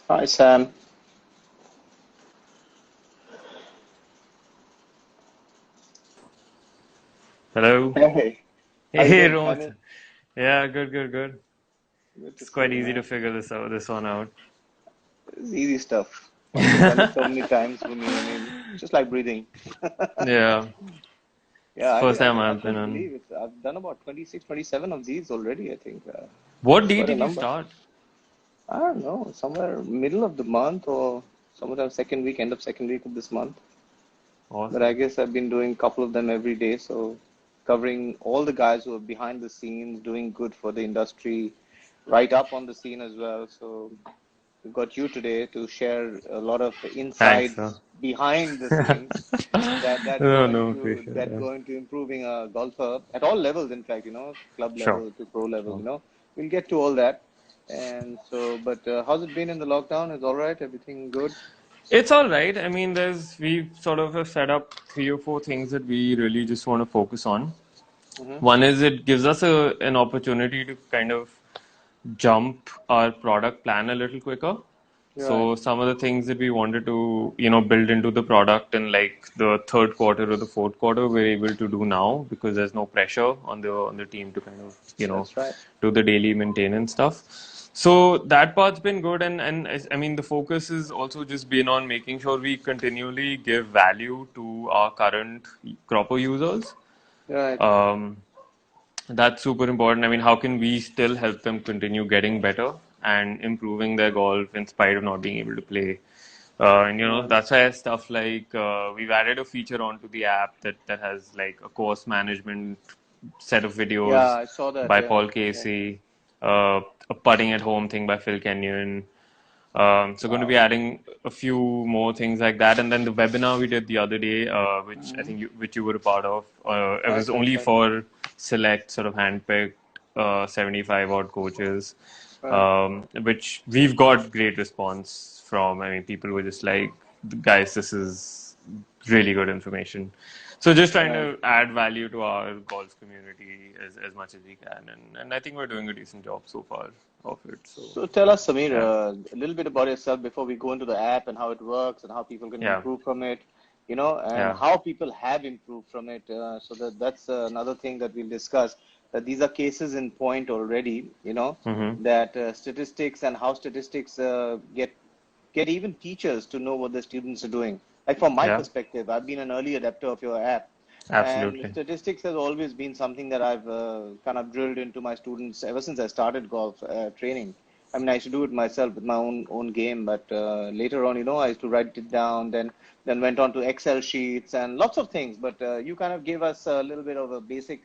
Hi, Sam. Hello. Hey, how you Hey, doing? I mean, Romit. Yeah, good, good, good. good to It's see quite you, easy to man. figure this one out. It's easy stuff. Already done it so many times for me. I mean, just like breathing. Yeah, it's Yeah, the I first did. I time mean, I I've been couldn't on. believe it. I've done about 26, 27 of these already, I think. What It's day quite a did you number. start? I don't know, somewhere middle of the month or sometime second week, end of second week of this month. But I Awesome. guess I've been doing a couple of them every day. So covering all the guys who are behind the scenes, doing good for the industry, right up on the scene as well. So we got you today to share a lot of Thanks, sir. insights behind the scenes No, no, appreciate it. that Yeah. go into improving a golfer at all levels. In fact, club Sure, level to pro level. sure. We'll get to all that. And so, but how's it been in the lockdown? Is all right? Everything good? It's all right. I mean, we sort of have set up three or four things that we really just want to focus on. Mm-hmm. One is it gives us an opportunity to kind of jump our product plan a little quicker. Right. So some of the things that we wanted to, build into the product in like the third quarter or the fourth quarter, we're able to do now because there's no pressure on the team to kind of, That's right. do the daily maintenance stuff. So that part's been good, and I mean the focus has also just been on making sure we continually give value to our current cropper users. Right. Um, that's super important. I mean, how can we still help them continue getting better and improving their golf in spite of not being able to play? And Right. that's why stuff like we've added a feature onto the app that has like a course management set of Yeah, videos I saw that. by Yeah. Paul Yeah. Casey, a putting at home thing by Phil Kenyon. So going to be Wow. adding a few more things like that, and then the webinar we did the other day, which I Mm-hmm. think which you were a part of, it Right. was Right. only Right. for select sort of handpicked 75 odd coaches, Right. which we've got great response from. I mean, people were just like, guys, this is really good information. So just trying Right. to add value to our golf community as much as we can, and I think we're doing a decent job so far of it. So So tell us, Sameer, yeah. a little bit about yourself before we go into the app and how it works and how people can Yeah, improve from it, and yeah, how people have improved from it. So that's another thing that we'll discuss. That these are cases in point already, mm-hmm. that statistics and how statistics get even teachers to know what the students are doing. Like from my Yeah, perspective, I've been an early adapter of your app, and absolutely. statistics has always been something that I've kind of drilled into my students ever since I started golf training. I mean, I used to do it myself with my own game, but later on, I used to write it down. Then went on to Excel sheets and lots of things. But you kind of gave us a little bit of a basic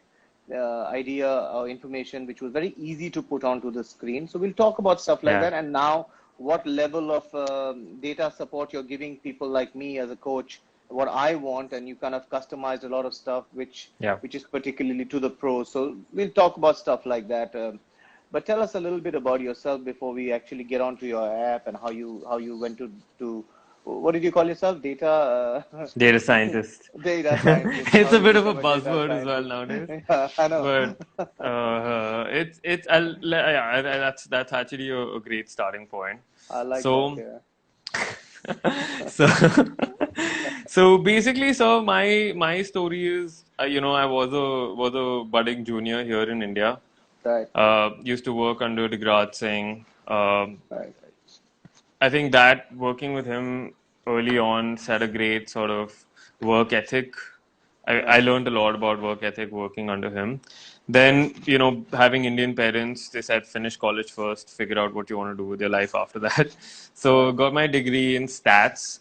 idea or information, which was very easy to put onto the screen. So we'll talk about stuff like Yeah, that. And now, what level of data support you're giving people like me as a coach, what I want, and you kind of customized a lot of stuff, yeah. which is particularly to the pros. So we'll talk about stuff like that. But tell us a little bit about yourself before we actually get onto your app and how you went to what did you call yourself? Data scientist. Data scientist, and It's how a you bit of a become a data buzzword as well scientist. nowadays, Yeah, I know. but yeah, that's actually a great starting point. I like that. So Yeah. so so basically, so my story is, I was a budding junior here in India. Right. Used to work under Degrad Singh. Right. I think that working with him early on set a great sort of work ethic. I Right. learned a lot about work ethic working under him. Then, having Indian parents, they said finish college first, figure out what you want to do with your life after that. So, Right. got my degree in stats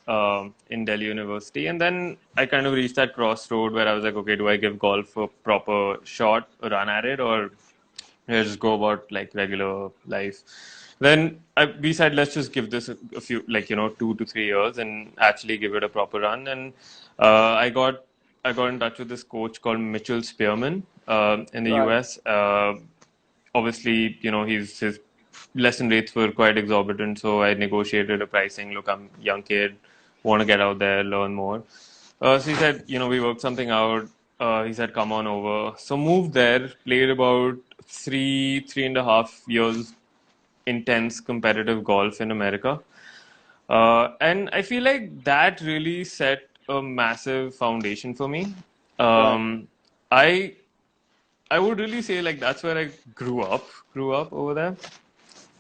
in Delhi University. And then I kind of reached that crossroad where I was like, okay, do I give golf a proper shot, a run at it, or just go about like regular life? Then we said, let's just give this a few, like, 2 to 3 years and actually give it a proper run. And uh, I got I got in touch with this coach called Mitchell Spearman in the Right. US. Obviously, his lesson rates were quite exorbitant, so I negotiated a pricing. Look, I'm a young kid, want to get out there, learn more. So he said, we worked something out. He said, come on over. So moved there, played about 3.5 years intense competitive golf in America. And I feel like that really set a massive foundation for me. Right. I I would really say like that's where I grew up over there.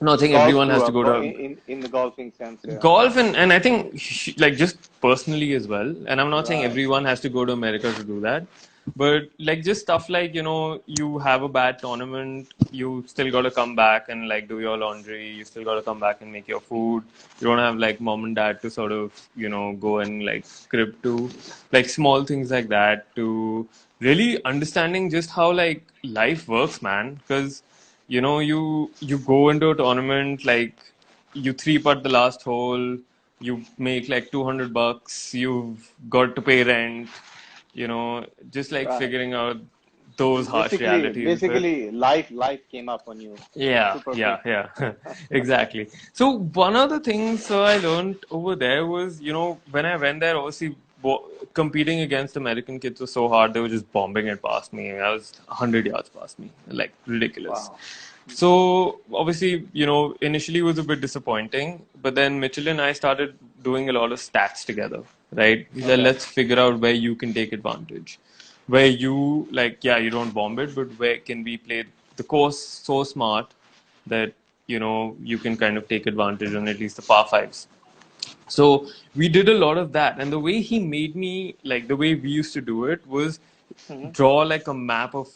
I'm not saying Golf everyone grew has to up go to in the golfing sense, yeah. golf, and I think like just personally as well. And I'm not saying Right. everyone has to go to America to do that, but like just stuff like you have a bad tournament, you still got to come back and like do your laundry, you still got to come back and make your food. You don't have like mom and dad to sort of go and like crib to, like small things like that, to really understanding just how like life works, man. Because you go into a tournament, like you three putt the last hole, you make like $200, you've got to pay rent, just like Right. figuring out those harsh realities. But Basically, life came up on you. yeah, Super yeah, quick. yeah, exactly. So one of the things I learned over there was, when I went there, obviously competing against American kids was so hard. They were just bombing it past me. I was 100 yards past me, like ridiculous. Wow. So obviously, initially it was a bit disappointing, but then Mitchell and I started doing a lot of stats together, right? We said, Okay. let's figure out where you can take advantage, where you like, yeah, you don't bomb it, but where can we play the course so smart that you can kind of take advantage on at least the par fives. So we did a lot of that, and the way he made me, like the way we used to do it was Hmm. draw like a map of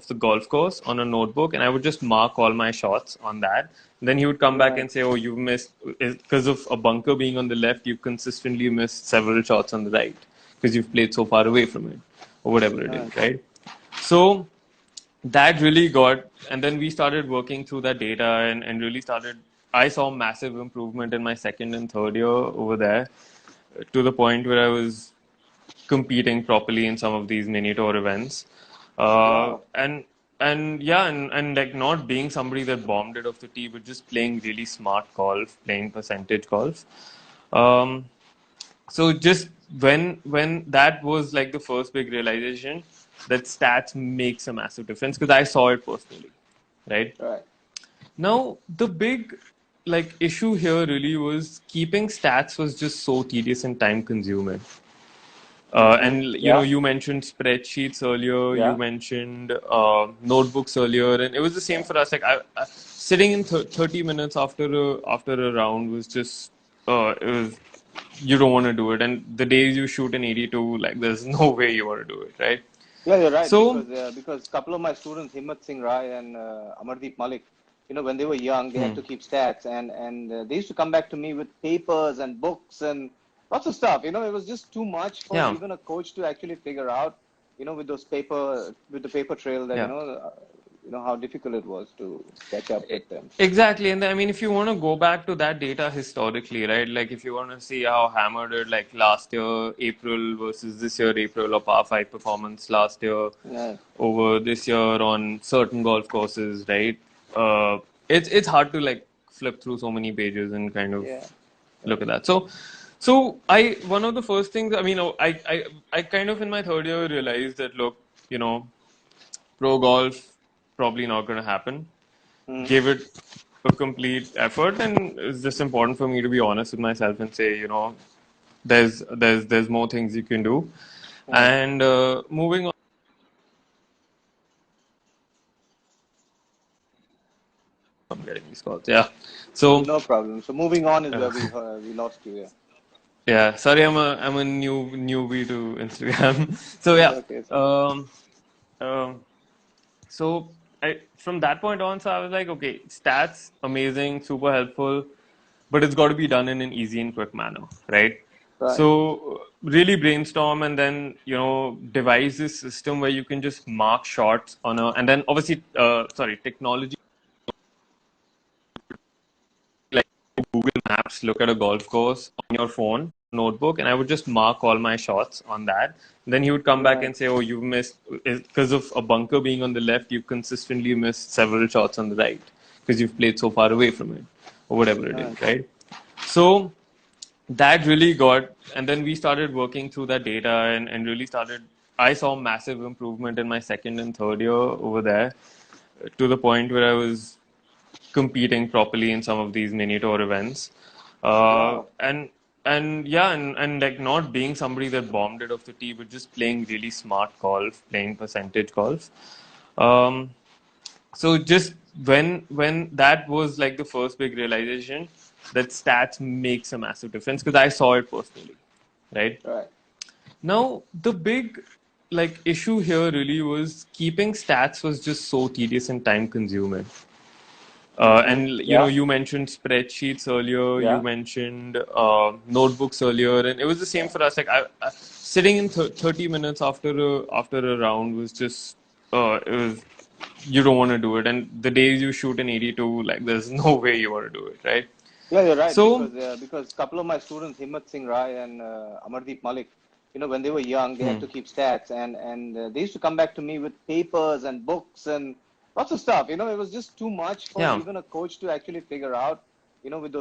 the golf course on a notebook, and I would just mark all my shots on that. Then he would come back Right. and say, "Oh, you've missed because of a bunker being on the left. You've consistently missed several shots on the right because you've played so far away from it, or whatever it Right. is, right?" So that really got, and then we started working through that data, and really started. I saw massive improvement in my second and third year over there, to the point where I was competing properly in some of these mini tour events. Uh, Wow. and and yeah, and like not being somebody that bombed it off the tee, but just playing really smart golf, playing percentage golf. Um, so just when that was like the first big realization that stats makes a massive difference, because I saw it personally, right? Right. Now the big like issue here really was keeping stats was just so tedious and time consuming. Hmm. And Yeah. you mentioned spreadsheets earlier, you Yeah. mentioned notebooks earlier, and it was the same Yeah. for us. Like sitting in 30 minutes after a round was just it was, you don't want to do it. And the days you shoot an 82, like there's no way you want to do it, right? Yeah, you're right. So, Because a couple of my students, Himmat Singh Rai and Amardeep Malik, when they were young, they had hmm, to keep stats, and they used to come back to me with papers and books and lots of stuff. It was just too much for yeah, even a coach to actually figure out. With the paper trail, that yeah. how difficult it was to catch up with them. Exactly, and I mean, if you want to go back to that data historically, right? Like, if you want to see how Hammer did, like last year April versus this year April, or par five performance last year Yeah. over this year on certain golf courses, right? It's hard to like flip through so many pages and kind of Yeah. look at that. So I one of the first things, I mean, I kind of in my third year realized that, look, pro golf probably not going to happen. Mm. Gave it a complete effort, and it's just important for me to be honest with myself and say, there's more things you can do. Yeah. And moving on, I'm getting these calls. Yeah. So No problem. So moving on is uh, where we lost you. Yeah. yeah, sorry, I'm a newbie to Instagram. So It's yeah. okay. It's okay. Um, um, so from that point on, so I was like, okay, stats amazing, super helpful, but it's got to be done in an easy and quick manner, right? Right. So really brainstorm, and then devise this system where you can just mark shots on a, and then obviously sorry, technology like Google Maps, look at a golf course on your phone notebook, and I would just mark all my shots on that. Then he would come back Right. and say, "Oh, you've missed because of a bunker being on the left. You've consistently missed several shots on the right because you've played so far away from it, or whatever it Right. is, right?" So that really got, and then we started working through that data, and really started. I saw massive improvement in my second and third year over there, to the point where I was competing properly in some of these mini tour events. Wow. And yeah, and like not being somebody that bombed it off the tee, but just playing really smart golf, playing percentage golf. Um, so just when that was like the first big realization that stats makes a massive difference because I saw it personally, right? Right. Now the big like issue here really was keeping stats was just so tedious and time consuming. And you know, Yeah. you mentioned spreadsheets earlier. You Yeah. mentioned notebooks earlier, and it was the same Yeah. for us. Like sitting in 30 minutes after a round was just it was you don't want to do it. And the days you shoot in 82, like there's no way you want to do it, right? Yeah, you're right So because a couple of my students, Himmat Singh Rai and Amardeep Malik, when they were young, they had hmm, to keep stats, and they used to come back to me with papers and books and lots of stuff. It was just too much for yeah, even a coach to actually figure out. With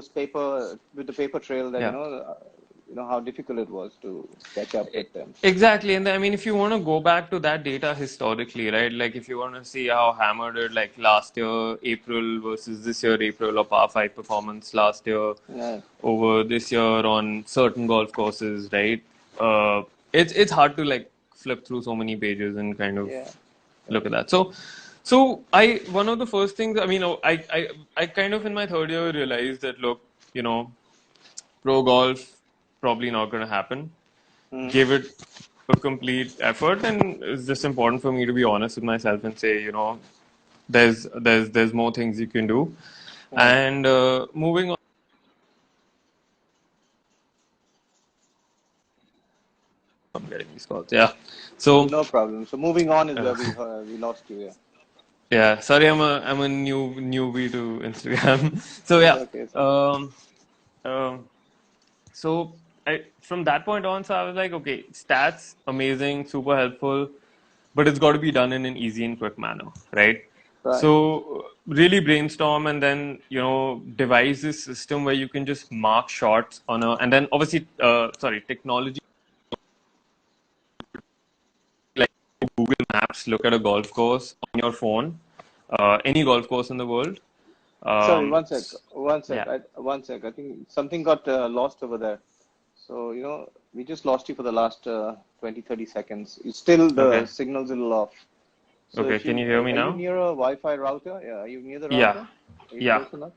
the paper trail that yeah. how difficult it was to catch up with them. Exactly, and I mean, if you want to go back to that data historically, right? Like, if you want to see how Hammer did, like last year April versus this year April, or par five performance last year Yeah. over this year on certain golf courses, right? It's hard to like flip through so many pages and kind of Yeah. look at that. So I one of the first things I mean, I kind of in my third year realized that look, you know, pro golf probably not going to happen. Mhm. Give it a complete effort, and it's just important for me to be honest with myself and say, you know, there's more things you can do. Right. And moving on, I'm getting these calls. Yeah. So No problem. So moving on is uh, where we lost you. Yeah. yeah, sorry, I'm a newbie to Instagram. So It's yeah. okay. It's okay. Um, um, so from that point on, so I was like, okay, stats amazing, super helpful, but it's got to be done in an easy and quick manner, right? Right. So really brainstorm and then devise this system where you can just mark shots on a and then obviously sorry technology like Google Maps look at a golf course on your phone, any golf course in the world. Sorry, Um, one sec. One sec. yeah. One sec. I think something got lost over there. So, we just lost you for the last 20, 30 seconds. It's still the Okay. signal's a little off. So Okay. if Can you you hear me are you now? near a Wi-Fi router? Yeah, are you near the Yeah. router? Are you Yeah. close enough?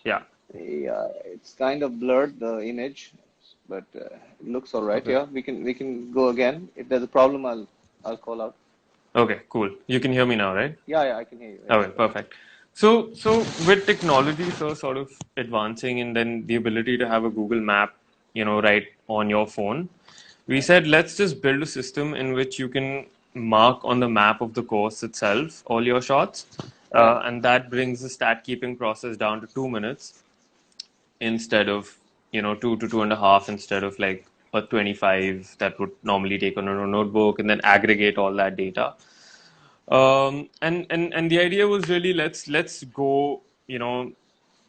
Yeah. Yeah, it's kind of blurred the image, but it looks all right. Okay. Yeah, we can go again. If there's a problem, I'll call out. Okay. Cool. You can hear me now, right? Yeah, yeah, I can hear you. Yeah, Okay, go ahead. perfect. So with technology so sort of advancing and then the ability to have a Google map, right on your phone, we Right, said let's just build a system in which you can mark on the map of the course itself all your shots, right, and that brings the stat keeping process down to 2 minutes instead of 2 to 2.5 instead of like a 25 that would normally take on a notebook and then aggregate all that data. And the idea was really let's go.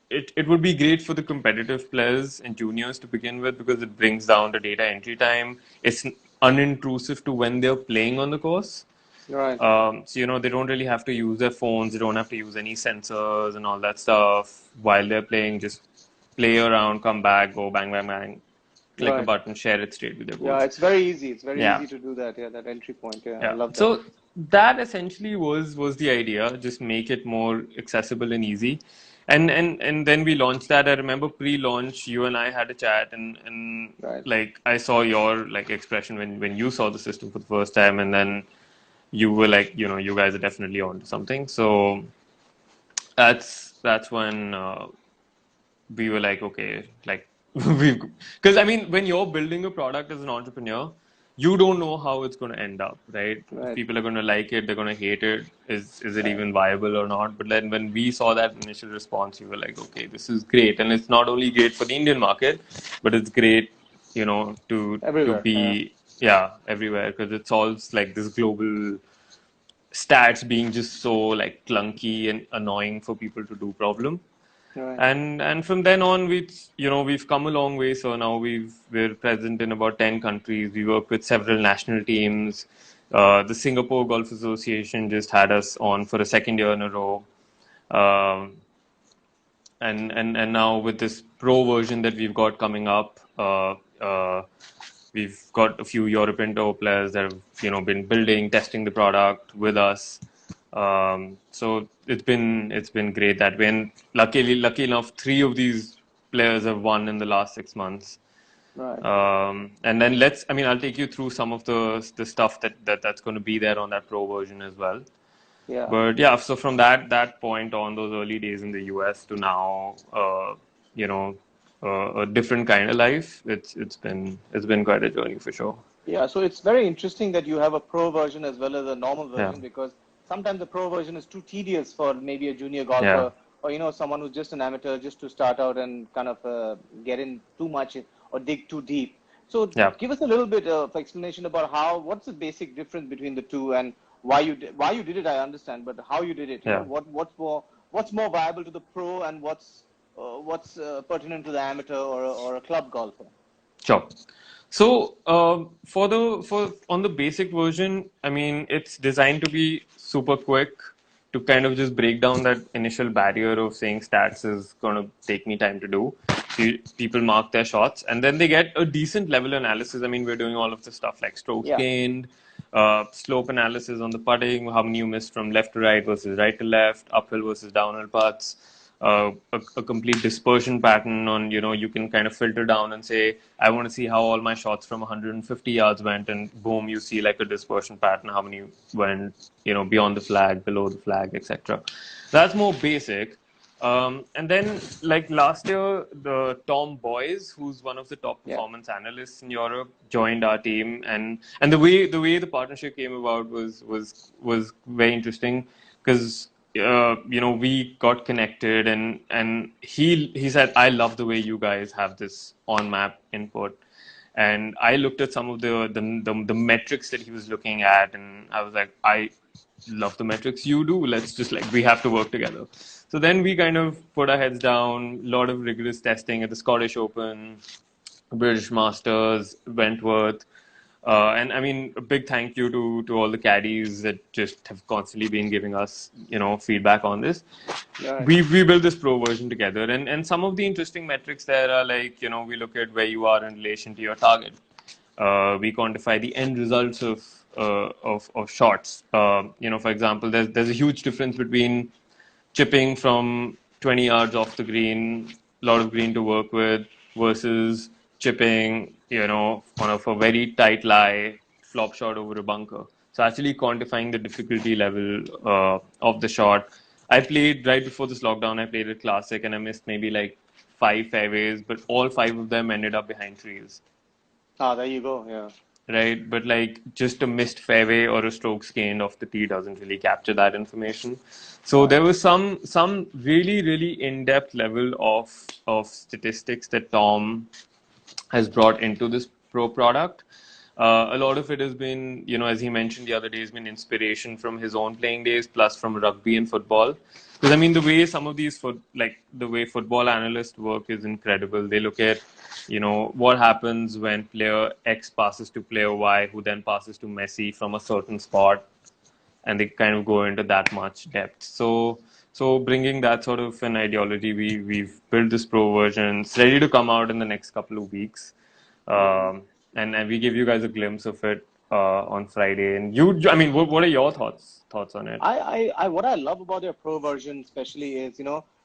It would be great for the competitive players and juniors to begin with because it brings down the data entry time. It's unintrusive to when they're playing on the course. right, So they don't really have to use their phones. They don't have to use any sensors and all that stuff while they're playing. Just play around, come back, go bang bang bang, click a right. button, share it straight with their Yeah, coach. it's very easy. It's very Yeah. easy to do that. Yeah, that entry point. Yeah, I Yeah. love that. So that essentially was the idea. Just make it more accessible and easy. And then we launched that. I remember pre-launch, you and I had a chat, and Right. like I saw your like expression when you saw the system for the first time, and then you were like, you guys are definitely on to something. So that's when we were like, okay, like we because I mean, when you're building a product as an entrepreneur, you don't know how it's going to end up, right? If Right. people are going to like it, they're going to hate it. Is it Right. even viable or not? But then when we saw that initial response, we were like, okay, this is great, and it's not only great for the Indian market, but it's great, to Everywhere. Yeah. be yeah everywhere because it solves like this global stats being just so like clunky and annoying for people to do problem. Right. And from then on, we've come a long way. So now we're present in about 10 countries. We work with several national teams. The Singapore Golf Association just had us on for a second year in a row. Um, and now with this pro version that we've got coming up. We've got a few European tour players that have, been building, testing the product with us. So it's been great that way. And lucky enough, three of these players have won in the last 6 months. Right. And then I'll take you through some of the stuff that's going to be there on that pro version as well. Yeah. But yeah, so from that point on, those early days in the US to now, a different kind of life. It's been quite a journey for sure. Yeah, so it's very interesting that you have a pro version as well as a normal Yeah, version, because sometimes the pro version is too tedious for maybe a junior yeah, golfer, or someone who's just an amateur, just to start out and kind of get in too much or dig too deep. So yeah. give us a little bit of explanation about what's the basic difference between the two, and why you did it. I understand, but how you did it. Yeah. What's more viable to the pro, and what's pertinent to the amateur or a club golfer. Sure. So for on the basic version, it's designed to be super quick to kind of just break down that initial barrier of saying stats is going to take me time to do. So people mark their shots and then they get a decent level analysis. We're doing all of the stuff like strokes Yeah. gained, slope analysis on the putting, how many you missed from left to right versus right to left, uphill versus downhill putts. A complete dispersion pattern on, you can kind of filter down and say, I want to see how all my shots from 150 yards went, and boom, you see like a dispersion pattern, how many went, beyond the flag, below the flag, etc. That's more basic. And then, like last year, the Tom Boyes, who's one of the top Yeah. performance analysts in Europe, joined our team, and the way the partnership came about was very interesting because we got connected, and he said, I love the way you guys have this on map input. And I looked at some of the metrics that he was looking at, and I was like, I love the metrics you do. Let's just we have to work together. So then we kind of put our heads down, a lot of rigorous testing at the Scottish Open, British Masters, Wentworth. And a big thank you to all the caddies that just have constantly been giving us, feedback on this. Right. We built this pro version together, and some of the interesting metrics there are we look at where you are in relation to your target. We quantify the end results of shots. For example, there's a huge difference between chipping from 20 yards off the green, a lot of green to work with, versus chipping, on a very tight lie, flop shot over a bunker. So actually quantifying the difficulty level of the shot. I played right before this lockdown. I played a classic and I missed maybe like 5 fairways, but all 5 of them ended up behind trees. There you go. Yeah. Right, but just a missed fairway or a strokes gained off the tee doesn't really capture that information. So there was some really, really in-depth level of statistics that Tom has brought into this pro product. A lot of it has been, as he mentioned the other day, has been inspiration from his own playing days, plus from rugby and football. Because the way some of these the way football analysts work is incredible. They look at, what happens when player X passes to player Y, who then passes to Messi from a certain spot, and they kind of go into that much depth. So bringing that sort of an ideology, we've built this pro version. It's ready to come out in the next couple of weeks. And we give you guys a glimpse of it on Friday. And what are your thoughts on it? What I love about your pro version especially is,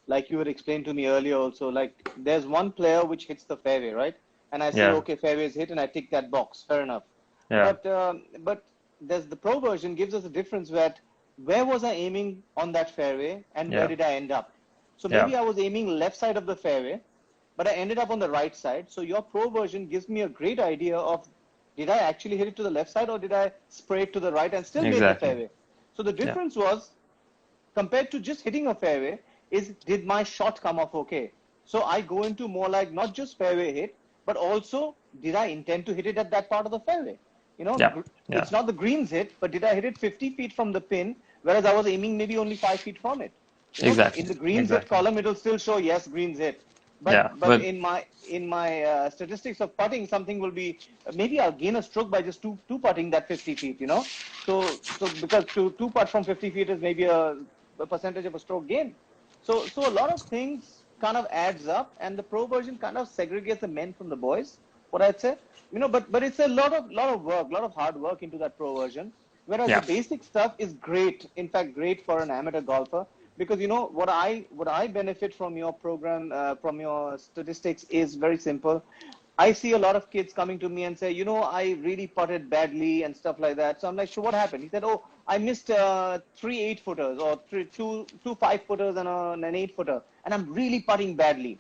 like you had explained to me earlier also, like there's one player which hits the fairway, right? And I say, okay, fairway is hit, and I tick that box. Fair enough. Yeah. But there's the pro version gives us a difference that where was I aiming on that fairway and where did I end up? So maybe I was aiming left side of the fairway, but I ended up on the right side. So your pro version gives me a great idea of, did I actually hit it to the left side or did I spray it to the right and still make the fairway? So the difference was, compared to just hitting a fairway, is did my shot come off okay? So I go into more like not just fairway hit, but also did I intend to hit it at that part of the fairway? It's not the greens hit, but did I hit it 50 feet from the pin, whereas I was aiming maybe only 5 feet from it? Exactly. In the greens hit column, it will still show yes, greens hit. But in my statistics of putting, something will be maybe I'll gain a stroke by just two putting that 50 feet. So because two putt from 50 feet is maybe a percentage of a stroke gain. So a lot of things kind of adds up, and the pro version kind of segregates the men from the boys. What I'd say, but it's a lot of work, lot of hard work into that pro version. Whereas the Yeah. basic stuff is great, in fact, great for an amateur golfer, because what I benefit from your program, from your statistics is very simple. I see a lot of kids coming to me and say, I really putted badly and stuff like that. So I'm like, so what happened? He said, oh, I missed three 8-footers or two 5-footers and an 8-footer, and I'm really putting badly.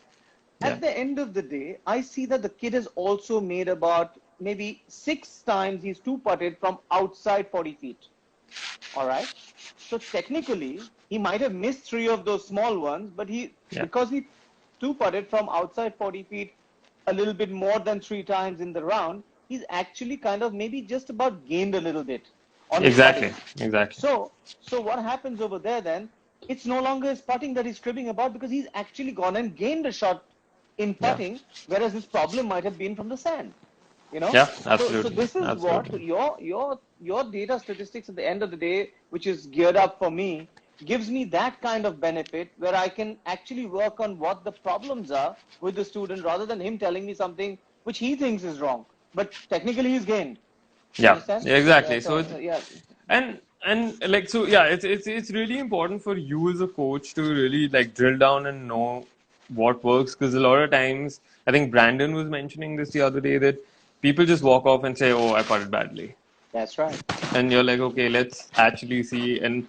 Yeah. At the end of the day, I see that the kid has also made about maybe 6 times he's two-putted from outside 40 feet. All right. So technically, he might have missed three of those small ones, but Yeah. because he two-putted from outside 40 feet a little bit more than 3 times in the round, he's actually kind of maybe just about gained a little bit on his Exactly. putting. Exactly. So what happens over there then? It's no longer his putting that he's cribbing about, because he's actually gone and gained a shot in Yeah. putting, whereas his problem might have been from the sand. Yeah. So Absolutely. this is what Absolutely. your data statistics at the end of the day, which is geared up for me, gives me that kind of benefit where I can actually work on what the problems are with the student, rather than him telling me something which he thinks is wrong, but technically he's gained. You Yeah. understand? Yeah. Exactly. So So it's yeah. and like so yeah, it's really important for you as a coach to really like drill down and know what works, because a lot of times I think Brandon was mentioning this the other day that people just walk off and say, "Oh, I putted badly." That's right. And you're like, okay, let's actually see and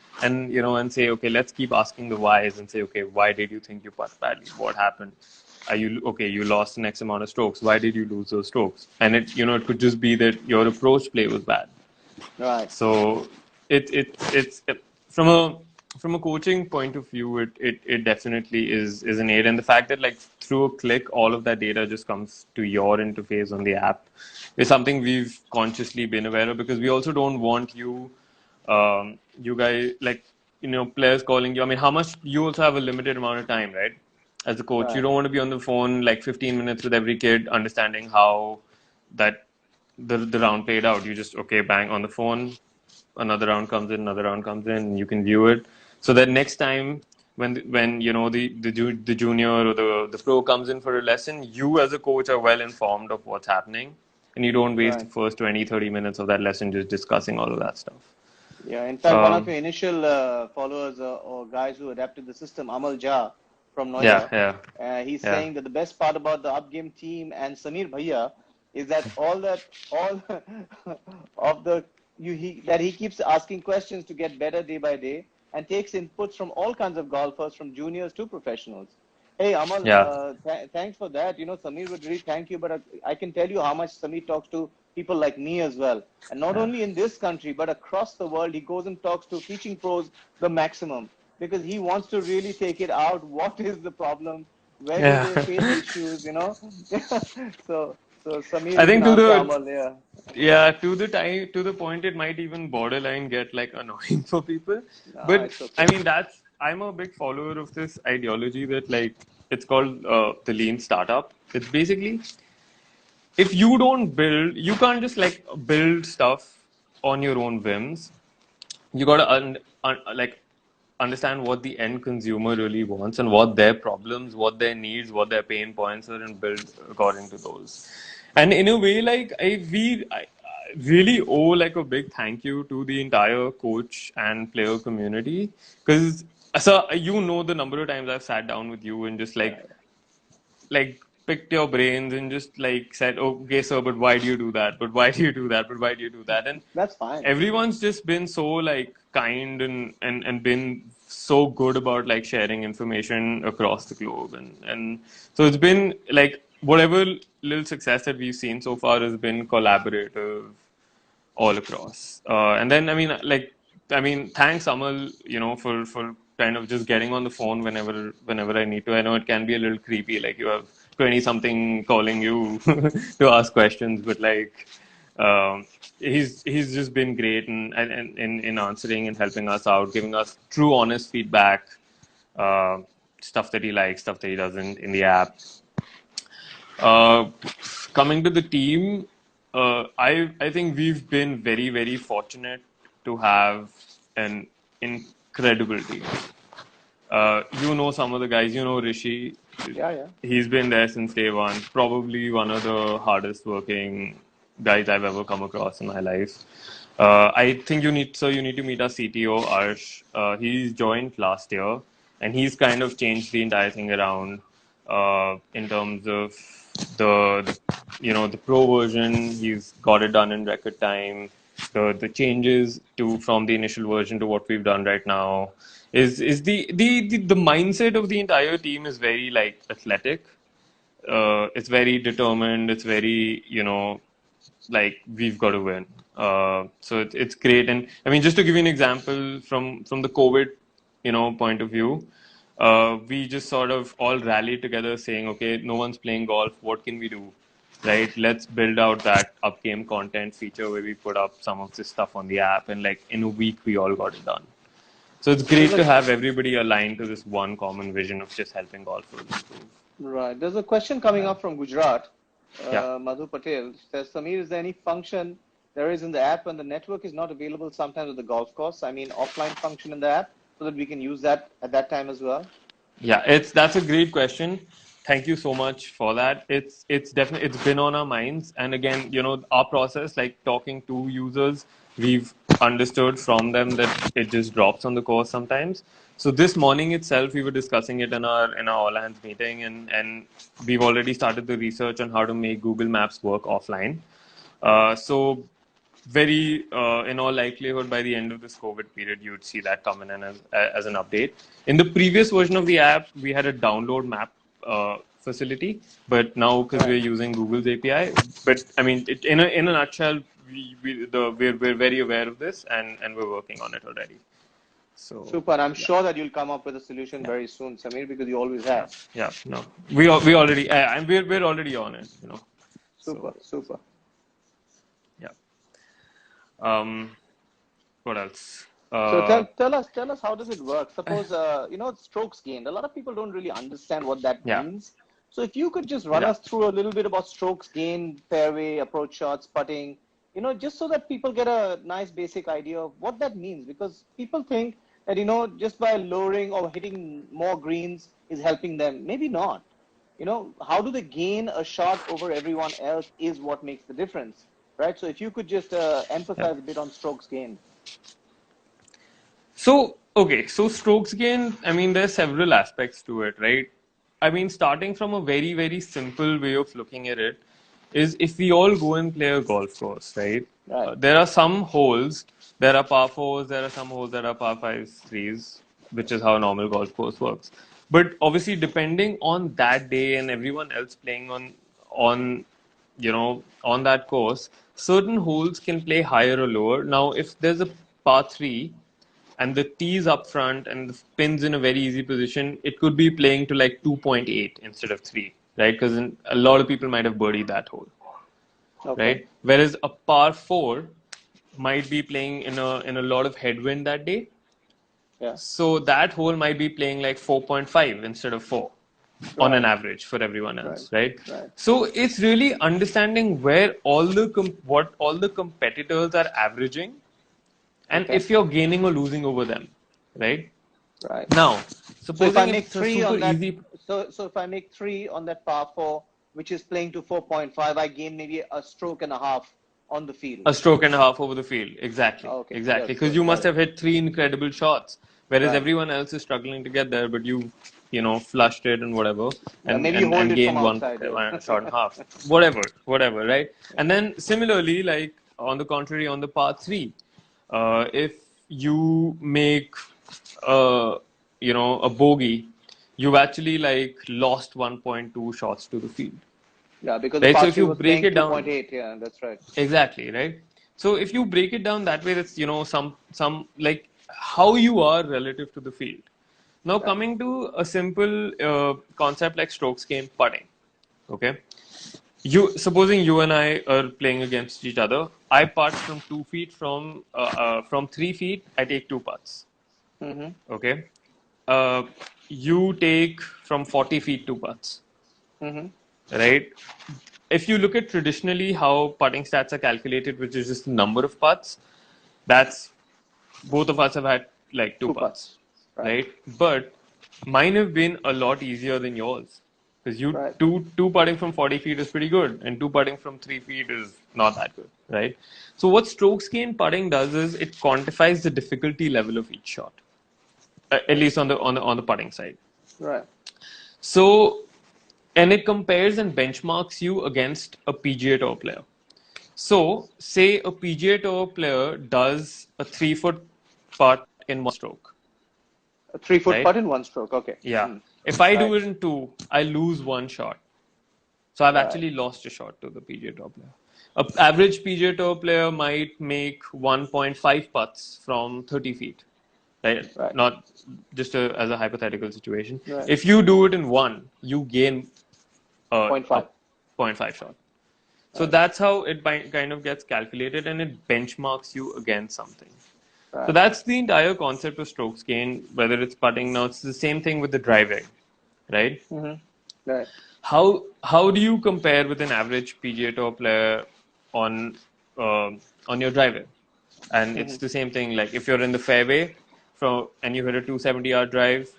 say, okay, let's keep asking the whys and say, okay, why did you think you putt badly? What happened? Are you okay? You lost the next amount of strokes. Why did you lose those strokes? And it could just be that your approach play was bad. Right. So it's from a coaching point of view, it definitely is an aid, and the fact that like through a click, all of that data just comes to your interface on the app is something we've consciously been aware of, because we also don't want you guys like players calling you. I mean, how much you also have a limited amount of time, right? As a coach, you Right. don't want to be on the phone like 15 minutes with every kid, understanding how that the round played out. You just okay, bang on the phone, another round comes in, another round comes in, and you can view it. So that next time when the junior or the pro comes in for a lesson, you as a coach are well informed of what's happening, and you don't waste the Right. first 20-30 minutes of that lesson just discussing all of that stuff. Yeah, in fact, one of Um, your initial followers or guys who adapted the system, Amal Jha from yeah, Noida, yeah, he's yeah. saying that the best part about the UpGame team and Sameer Bhaiya is that all of the that he keeps asking questions to get better day by day, and takes inputs from all kinds of golfers, from juniors to professionals. Hey, Amal, Yeah. thanks for that. Sameer would really thank you, but I can tell you how much Sameer talks to people like me as well. And not Yeah. only in this country, but across the world, he goes and talks to teaching pros the maximum, because he wants to really take it out. What is the problem? Where do Yeah. they face issues? So, Sameer, I you can think to answer the Amal, yeah. yeah to the point it might even borderline get like annoying for people. No, But it's I okay. mean I'm a big follower of this ideology that like it's called the lean startup. It's basically if you don't build, you can't just like build stuff on your own whims. You got to like understand what the end consumer really wants and what their problems, what their needs, what their pain points are, and build according to those. And in a way, like I really owe like a big thank you to the entire coach and player community, because so the number of times I've sat down with you and just Right. like picked your brains and just like said, okay, sir, but why do you do that? But why do you do that? But why do you do that? And That's fine. everyone's just been so like kind and been so good about like sharing information across the globe, and so it's been like whatever little success that we've seen so far has been collaborative all across. And then thanks Amal, for kind of just getting on the phone whenever I need to. I know it can be a little creepy, like you have 20 something calling you to ask questions, but like he's just been great in answering and helping us out, giving us true honest feedback, uh, stuff that he likes, stuff that he doesn't in the app. Uh, Coming to the team, I think we've been very very fortunate to have an incredible team. Some of the guys. You know Rishi. Yeah, yeah. He's been there since day one. Probably one of the hardest working guys I've ever come across in my life. I think you need to meet our CTO, Arsh. He's joined last year, and he's kind of changed the entire thing around in terms of the pro version. He's got it done in record time. The changes to from the initial version to what we've done right now is the mindset of the entire team is very like athletic. It's very determined. It's very like we've got to win. So it's great. And I mean, just to give you an example from the COVID point of view, we just sort of all rallied together saying, okay, no one's playing golf. What can we do? Right? Let's build out that UPGAME content feature where we put up some of this stuff on the app, and like in a week we all got it done. So it's So great to have everybody aligned to this one common vision of just helping golfers improve. right. There's a question coming up from Gujarat. Yeah. Madhu Patel says, Sameer, is there any function there is in the app when the network is not available sometimes at the golf course? I mean, offline function in the app so that we can use that at that time as well? Yeah, that's a great question. Thank you so much for that. It's definitely it's been on our minds, and again, our process, like talking to users, we've understood from them that it just drops on the course sometimes. So this morning itself, we were discussing it in our all hands meeting, and we've already started the research on how to make Google Maps work offline. So very in all likelihood by the end of this COVID period you would see that coming in as an update. In the previous version of the app we had a download map facility, but now because we're using Google's API, but I mean in a nutshell we're very aware of this, and we're working on it already. So super. I'm sure that you'll come up with a solution very soon, Sameer, because you always have. yeah, no, we already and we're already on it, Super, super. What else? So tell us how does it work? Suppose strokes gained. A lot of people don't really understand what that means. So if you could just run us through a little bit about strokes gained, fairway, approach shots, putting, just so that people get a nice basic idea of what that means. Because people think that just by lowering or hitting more greens is helping them. Maybe not. How do they gain a shot over everyone else is what makes the difference. Right, so if you could just emphasize a bit on strokes gained. So strokes gained, I mean, there's several aspects to it, right? I mean, starting from a very, very simple way of looking at it is if we all go and play a golf course, right? There are some holes, there are par fours, there are some holes that are par fives, threes, which is how a normal golf course works. But obviously, depending on that day and everyone else playing on that course, certain holes can play higher or lower. Now, if there's a par 3 and the tee's up front and the pin's in a very easy position, it could be playing to like 2.8 instead of 3, right? Because a lot of people might have birdied that hole, right? Whereas a par 4 might be playing in a lot of headwind that day. Yeah. So that hole might be playing like 4.5 instead of 4. On an average for everyone else, right? So it's really understanding where what all the competitors are averaging, and if you're gaining or losing over them, right? Right. Now, supposing if I make it's super on that, easy. So if I make 3 on that par 4, which is playing to 4.5, I gain maybe a stroke and a half on the field. A stroke and a half over the field, exactly. Exactly, because you must have hit 3 incredible shots, whereas everyone else is struggling to get there, but you flushed it and whatever, and gained one shot and a half, whatever, right? And then similarly, like on the contrary, on the par 3, if you make a bogey, you've actually like lost 1.2 shots to the field. Yeah, because right? So if you break it down, 2.8, yeah, that's right. Exactly, right? So if you break it down that way, that's some like how you are relative to the field. Now coming to a simple concept like strokes gained putting, okay? Supposing you and I are playing against each other, I putt from 2 feet from 3 feet, I take 2 putts. Okay, you take from 40 feet 2 putts. Right? If you look at traditionally how putting stats are calculated, which is just the number of putts, that's both of us have had like 2 putts, right? But mine have been a lot easier than yours. Because you Right. two putting from 40 feet is pretty good, and two putting from 3 feet is not that good, right? So what strokes gain putting does is it quantifies the difficulty level of each shot, at least on the putting side. Right. So, and it compares and benchmarks you against a PGA Tour player. So, say a PGA Tour player does a 3 foot putt in one stroke, A 3 foot right? putt in one stroke. Okay. Yeah. If I do Right. it in two, I lose one shot. So I've Right. actually lost a shot to the PGA Tour player. An average PGA Tour player might make 1.5 putts from 30 feet, right? Right. Not just as a hypothetical situation. Right. If you do it in one, you gain a 0.5. 0.5 shot. So Right. that's how it kind of gets calculated, and it benchmarks you against something. So Right. that's the entire concept of strokes gain, whether it's putting. Now it's the same thing with the driving, right? Right. How do you compare with an average PGA Tour player on on your driving? And it's the same thing. Like if you're in the fairway and you hit a 270-yard drive,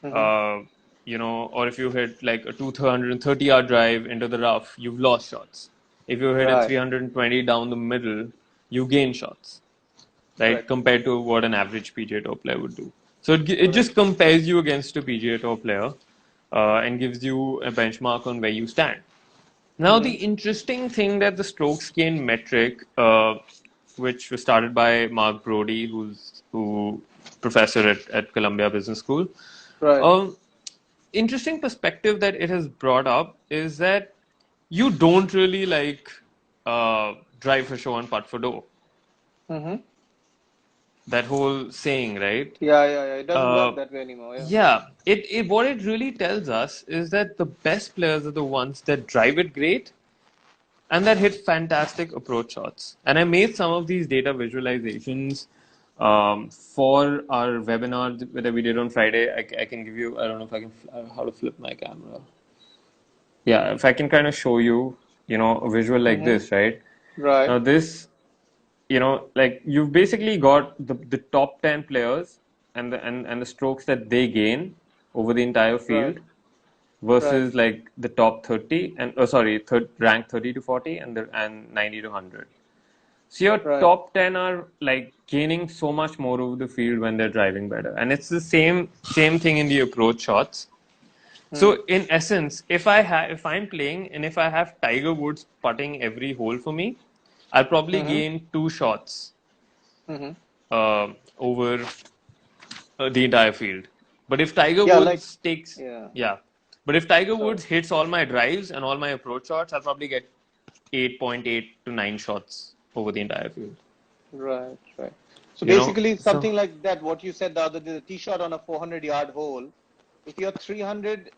uh, or if you hit like a 230-yard drive into the rough, you've lost shots. If you hit a Right. 320 down the middle, you gain shots, right? Correct. Compared to what an average PGA Tour player would do. So it Correct. just compares you against a PGA Tour player and gives you a benchmark on where you stand. Now, the interesting thing that the strokes gain metric, which was started by Mark Brody, who professor at Columbia Business School, Right. interesting perspective that it has brought up is that you don't really like drive for show and putt for dough. Mm-hmm. That whole saying, right? Yeah. Yeah. Yeah. It doesn't Uh, work that way anymore. Yeah. yeah, it what it really tells us is that the best players are the ones that drive it great and that hit fantastic approach shots. And I made some of these data visualizations for our webinar that we did on Friday. I can give you, I don't know if I can, how to flip my camera. Yeah, if I can kind of show you, a visual like this, right? Right. Now, this, like you've basically got the top 10 players and the strokes that they gain over the entire Right. field Right. versus like the top 30 and rank 30 to 40 and 90 to 100. So your Right. top 10 are like gaining so much more over the field when they're driving better. And it's the same thing in the approach shots. So in essence, if I'm playing and if I have Tiger Woods putting every hole for me, I'll probably gain 2 shots over the entire field. But if Tiger Yeah. Like. Woods takes, Yeah. yeah, but if Tiger So. Woods hits all my drives and all my approach shots, I'll probably get 8.8 to 9 shots over the entire field. Right. Right. So You know, basically, so something like that. What you said the other day, the tee shot on a 400-yard hole. If you're 300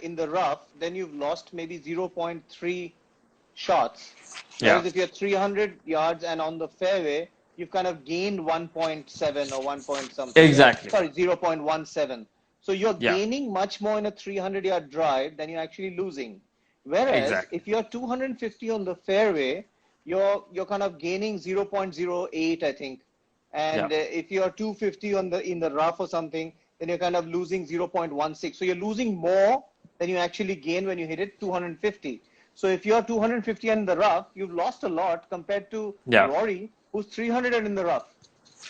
in the rough, then you've lost maybe 0.3 shots. yeah, Whereas if you're 300 yards and on the fairway, you've kind of gained 1.7 or 1 point something. exactly, Sorry, 0.17. So you're yeah, gaining much more in a 300-yard drive than you're actually losing. Whereas exactly, if you're 250 on the fairway, you're kind of gaining 0.08, I think. yeah, And if you're 250 in the rough or something, then you're kind of losing 0.16. So you're losing more than you actually gain when you hit it 250. So if you're 250 in the rough, you've lost a lot compared to yeah, Rory, who's 300 in the rough.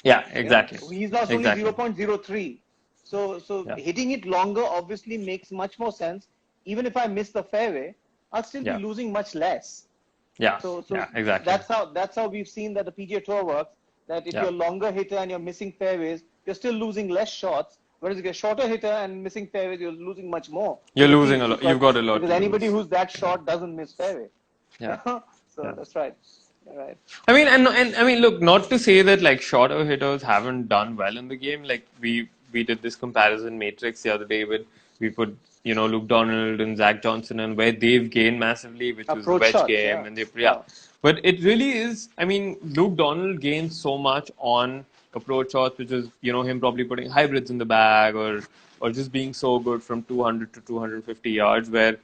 yeah, You know, exactly, he's lost only exactly, 0.03. So yeah, hitting it longer obviously makes much more sense. Even if I miss the fairway, I'll still be yeah, losing much less. yeah, So yeah, exactly, that's how we've seen that the PGA Tour works. That if yeah, you're a longer hitter and you're missing fairways, you're still losing less shots. Whereas if you're a shorter hitter and missing fairways, you're losing much more to you're the losing a field lot. You've got a lot because to anybody lose. who's that short doesn't miss fairway. Yeah, So yeah. that's right. Right. I mean, and I mean, look, not to say that like shorter hitters haven't done well in the game. Like we did this comparison matrix the other day with we put Luke Donald and Zach Johnson and where they've gained massively, which was the Approach wedge shots, game, yeah. and they yeah. Yeah. But it really is. I mean, Luke Donald gained so much on approach shots, which is him probably putting hybrids in the bag or just being so good from 200 to 250 yards, where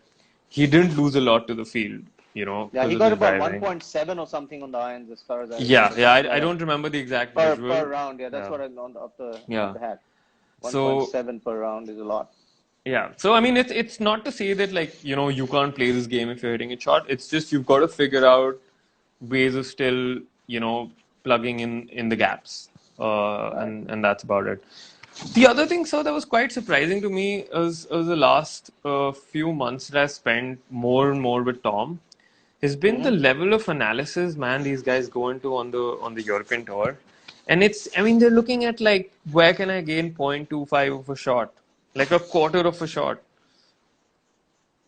he didn't lose a lot to the field, Yeah, because he of got his about driving. 1.7 or something on the irons as far as I Yeah, remember. yeah. Something like I that. don't remember the exact Per visual. round, yeah, that's Yeah, what I know off yeah. the hat. So 1.7 per round is a lot. Yeah. So I mean, it's not to say that like you can't play this game if you're hitting it short. It's just you've got to figure out ways of still plugging in the gaps, Right. and that's about it. The other thing, so that was quite surprising to me is the last few months that I spent more and more with Tom has been the Mm-hmm. level of analysis, man, these guys go into on the European tour. And it's, I mean, they're looking at like, where can I gain 0.25 of a shot? Like a quarter of a shot.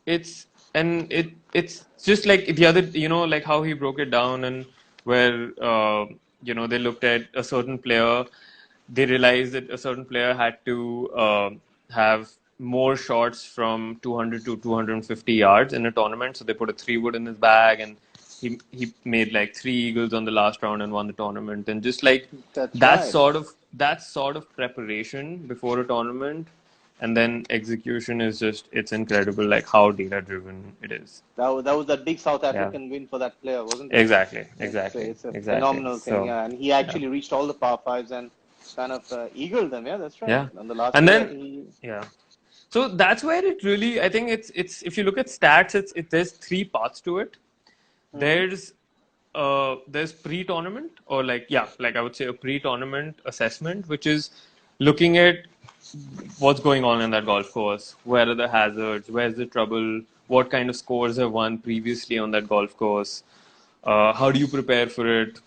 It's, and it's just like the other, like how he broke it down and where, they looked at a certain player, they realized that a certain player had to have more shots from 200 to 250 yards in a tournament. So they put a 3-wood in his bag, and he made like 3 eagles on the last round and won the tournament. And just like That's right. that sort of preparation before a tournament, and then execution is just, it's incredible, like how data driven it is. That was that big South Yeah, African win for that player, wasn't it? exactly, It's exactly, it's a exactly. phenomenal thing, So yeah. And he yeah, actually reached all the par fives and kind of eagled them. Yeah, that's right. yeah. On the last And day, then yeah. So that's where it really, I think it's if you look at stats, there's three parts to it. Mhm. There's pre-tournament, or like, yeah, like I would say a pre-tournament assessment, which is looking at what's going on in that golf course, where are the hazards, where's the trouble, what kind of scores have won previously on that golf course, how do you prepare for it,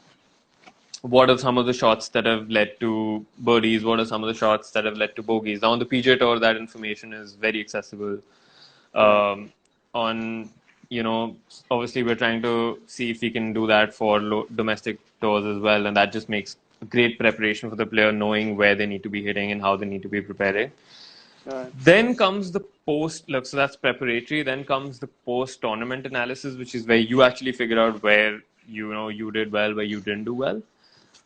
what are some of the shots that have led to birdies, what are some of the shots that have led to bogeys. Now on the PGA Tour, that information is very accessible. Right. On Obviously we're trying to see if we can do that for domestic tours as well, and that just makes great preparation for the player, knowing where they need to be hitting and how they need to be preparing. Right. Then comes the post look, so that's preparatory. Then comes the post tournament analysis, which is where you actually figure out where you did well, where you didn't do well,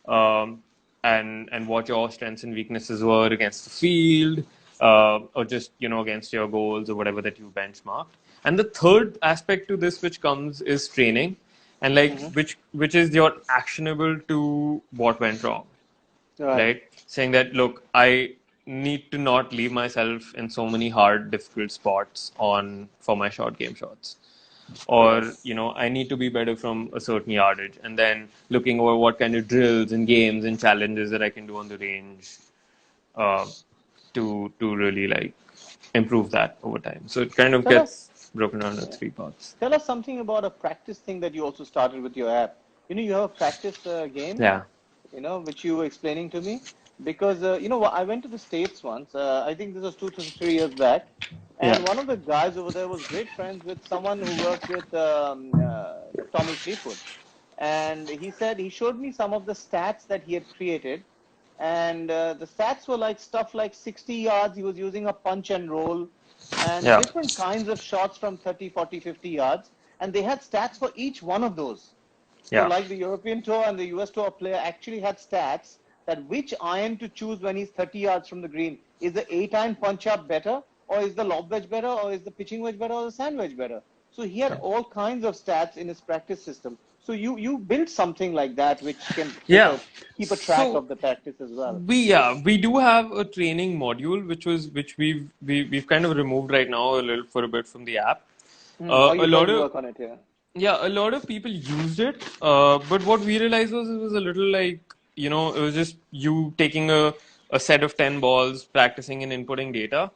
um, and what your strengths and weaknesses were against the field, or just against your goals or whatever that you benchmarked. And the third aspect to this, which comes, is training, and like Mm-hmm. which is your actionable to what went wrong, Right. right? Saying that, look, I need to not leave myself in so many hard, difficult spots on for my short game shots, Right. or I need to be better from a certain yardage, and then looking over what kind of drills and games and challenges that I can do on the range, uh, to really like improve that over time. So it kind of Tell us. gets broken down into Yeah. three parts. Tell us something about a practice thing that you also started with your app. You have a practice game, Yeah, which you were explaining to me. Because, I went to the States once. I think this was 2 to 3 years back. yeah, And one of the guys over there was great friends with someone who worked with Tommy Fleetwood. And he said he showed me some of the stats that he had created. And the stats were like stuff like 60 yards. He was using a punch and roll and yeah, different kinds of shots from 30, 40, 50 yards. And they had stats for each one of those. So yeah, like the European Tour and the US Tour player actually had stats that which iron to choose when he's 30 yards from the green. Is the 8-iron punch up better, or is the lob wedge better, or is the pitching wedge better, or the sand wedge better? So he had yeah. all kinds of stats in his practice system. So you built something like that which can Yeah. keep a track So of the practice as well. we do have a training module, which we've kind of removed right now a little for a bit from the app. Oh, A you're lot trying to of work on it here. Yeah, a lot of people used it, but what we realized was it was a little like, it was just you taking a set of 10 balls, practicing and inputting data.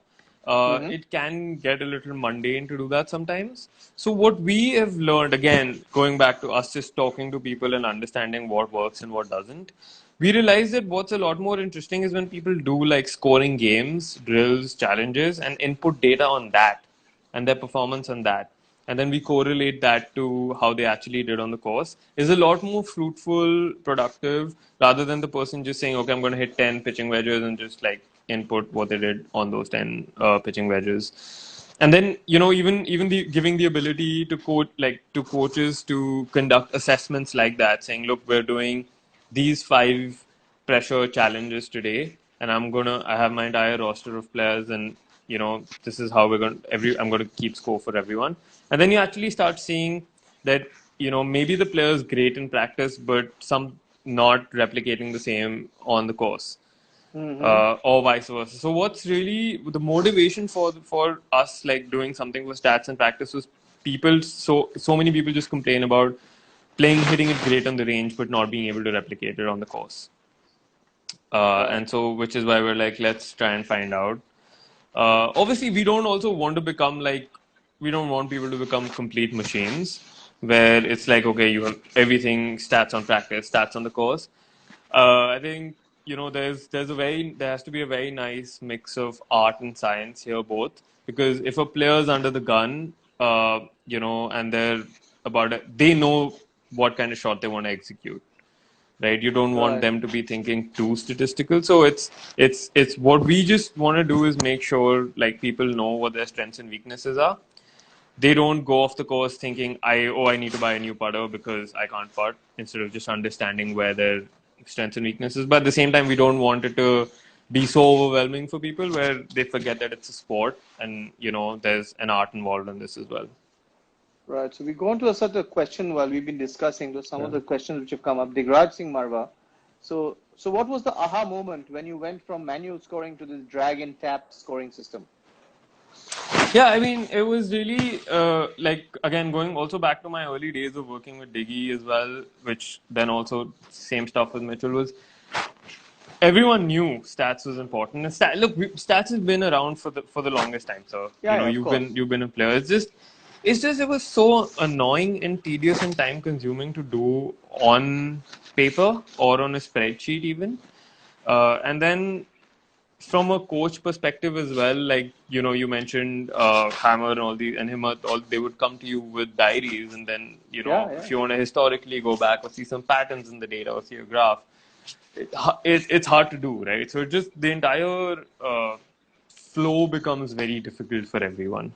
Mm-hmm. It can get a little mundane to do that sometimes. So what we have learned, again, going back to us just talking to people and understanding what works and what doesn't, we realized that what's a lot more interesting is when people do like scoring games, drills, challenges, and input data on that and their performance on that, and then we correlate that to how they actually did on the course, is a lot more fruitful, productive, rather than the person just saying, okay, I'm going to hit 10 pitching wedges and just like input what they did on those 10 pitching wedges. And then, even giving the ability to coaches to conduct assessments like that, saying, look, we're doing these 5 pressure challenges today, and I have my entire roster of players, and this is how I'm going to keep score for everyone. And then you actually start seeing that maybe the player's great in practice, but some not replicating the same on the course. Mm-hmm. or vice versa. So what's really the motivation for us like doing something for stats and practice was people so many people just complain about hitting it great on the range but not being able to replicate it on the course. Right. And so which is why we're like, let's try and find out. Obviously, we don't also want to become like, we don't want people to become complete machines where it's like, okay, you have everything stats on practice, stats on the course. I think, there has to be a very nice mix of art and science here both, because if a player's under the gun, and they know what kind of shot they want to execute, right? You don't want Right. them to be thinking too statistical. So it's what we just want to do is make sure like people know what their strengths and weaknesses are. They don't go off the course thinking I need to buy a new putter because I can't putt, instead of just understanding where their strengths and weaknesses. But at the same time, we don't want it to be so overwhelming for people where they forget that it's a sport and there's an art involved in this as well. Right. So we go on to such a question while we've been discussing some Yeah. of the questions which have come up. Digraj Singh Marwa. So what was the aha moment when you went from manual scoring to this drag and tap scoring system? Yeah, I mean, it was really like again going also back to my early days of working with Diggy as well, which then also same stuff with Mitchell was everyone knew stats was important. And stats has been around for the longest time. So Yeah, yeah, of course. you've been a player. It's just it was so annoying and tedious and time consuming to do on paper or on a spreadsheet even. And then from a coach perspective as well, like you mentioned Hammer and all these and Himmat, all they would come to you with diaries, and then Yeah, yeah. if you want to historically go back or see some patterns in the data or see a graph, it's hard to do, right? So it just the entire flow becomes very difficult for everyone.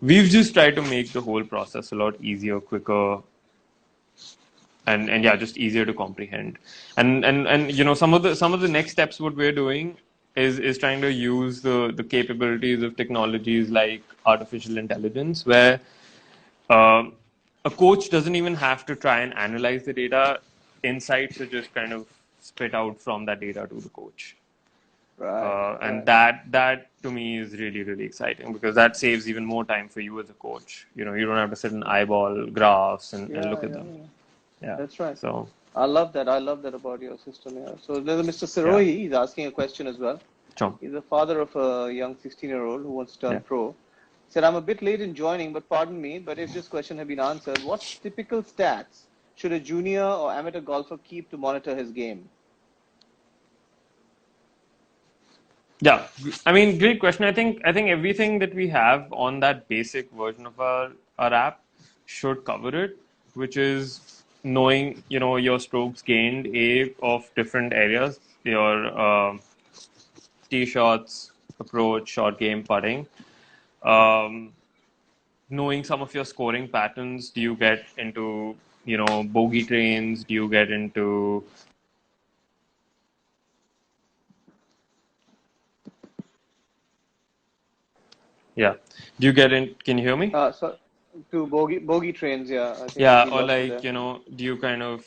We've just tried to make the whole process a lot easier, quicker, and yeah, just easier to comprehend. And some of the next steps what we're doing is trying to use the capabilities of technologies like artificial intelligence, where um, a coach doesn't even have to try and analyze the data. Insights are just kind of spit out from that data to the coach. Right, And right. that to me is really really exciting, because that saves even more time for you as a coach. You don't have to sit and eyeball graphs and Yeah, look at yeah, them. yeah. Yeah. That's right. So I love that. I love that about your system. Yeah. So there's a Mr. yeah. Sirohi. He's asking a question as well. Sure. He's the father of a young 16-year-old who wants to turn Yeah. pro. He said, I'm a bit late in joining, but pardon me, but if this question had been answered, what typical stats should a junior or amateur golfer keep to monitor his game? Yeah. I mean, great question. I think everything that we have on that basic version of our app should cover it, which is knowing, your strokes gained of different areas, your tee shots, approach, short game, putting. Um, Knowing some of your scoring patterns. Do you get into, bogey trains? Do you get into, yeah. Do you get in, can you hear me? So to bogey trains, yeah, I think Yeah, we or lost you like, there. do you kind of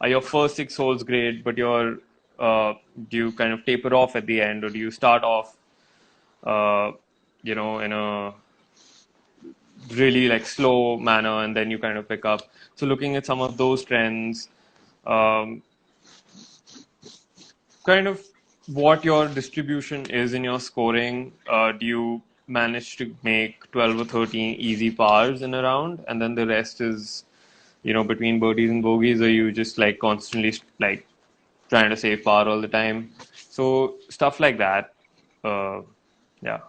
are your first six holes great, but uh, do you kind of taper off at the end, or do you start off, uh, in a really like slow manner and then you kind of pick up? So looking at some of those trends, um, kind of what your distribution is in your scoring. Do you manage to make 12 or 13 easy pars in a round, and then the rest is, between birdies and bogeys, or you just like constantly like trying to save par all the time? So stuff like that. Uh, yeah,